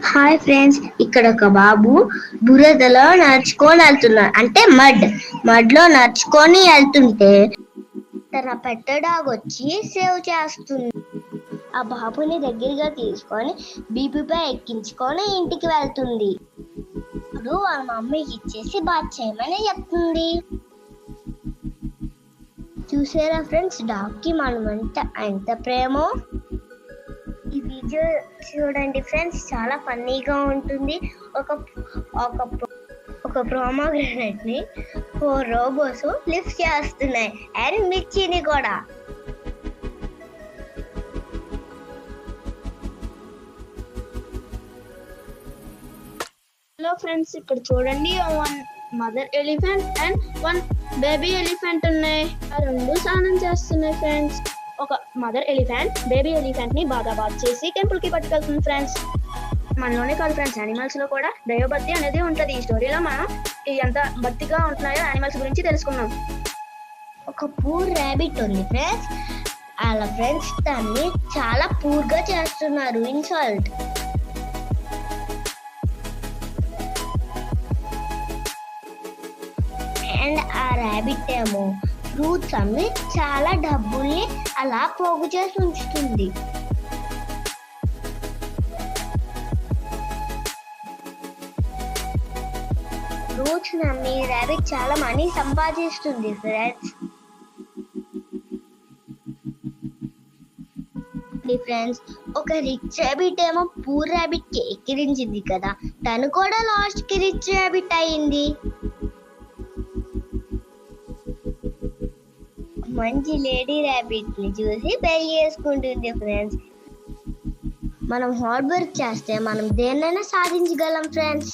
Hi friends, ఇక్కడ ఒక బాబు బురదలో నడుచుకొని వెళ్తున్నాడు. అంటే మడ్ లో నడుచుకొని వెళ్తుంటే తన పెట్టడాగ్ వచ్చి సేవ్ చేస్తుంది. ఆ బాబుని దగ్గరగా తీసుకొని బీపీపై ఎక్కించుకొని ఇంటికి వెళ్తుంది. ఇప్పుడు వాళ్ళ మమ్మీకి ఇచ్చేసి బాత్ చేయమని చెప్తుంది. చూసారా ఫ్రెండ్స్, డాగ్ కి మనం ఎంత ప్రేమో. ఈ వీడియో చూడండి ఫ్రెండ్స్, చాలా ఫన్నీగా ఉంటుంది. ఒక ప్రోమోగ్రానైట్ ని 4 రోబోస్ లిఫ్ట్ చేస్తున్నాయి, అండ్ మిర్చిని కూడా. హలో ఫ్రెండ్స్, ఇక్కడ చూడండి, 1 mother elephant and 1 baby elephant ఉన్నాయి. ఆ రెండు స్నానం చేస్తున్నాయి ఫ్రెండ్స్. ఒక మదర్ ఎలిఫెంట్ బేబీ ఎలిఫెంట్ ని బాగా బాత్ చేసి టెంపుల్ కి పట్టుకెళ్తుంది ఫ్రెండ్స్. మనలోనే కాదు ఫ్రెండ్స్, యానిమల్స్ లో కూడా దైవభక్తి అనేది ఉంటది. ఈ స్టోరీలో మనం ఎంత భక్తిగా ఉంటున్నాయో యానిమల్స్ గురించి తెలుసుకున్నాం. ఒక పూర్ ర్యాబిట్ ఉంది ఫ్రెండ్స్. వాళ్ళ ఫ్రెండ్స్ దాన్ని చాలా పూర్ గా చేస్తున్నారు, ఇన్సల్ట్. అండ్ ఆ ర్యాబిట్ ఏమో ఫ్రూట్స్ అమ్మి చాలా డబ్బుల్ని అలా పోగు చేసి ఉంచుతుంది. ఫ్రూట్స్ నమ్మి ర్యాబిట్ చాలా మనీ సంపాదిస్తుంది ఫ్రెండ్స్. ఒక రిచ్ ర్యాబిట్ ఏమో పూర్ ర్యాబిట్ కి ఎక్కిరించింది కదా, తను కూడా లాస్ట్ కి రిచ్ ర్యాబిట్ అయింది. మంచి లేడీ ర్యాబిట్ ని చూసి పెళ్లి చేసుకుంటుంది ఫ్రెండ్స్. మనం హార్డ్ వర్క్ చేస్తే మనం దేన్నైనా సాధించగలం ఫ్రెండ్స్.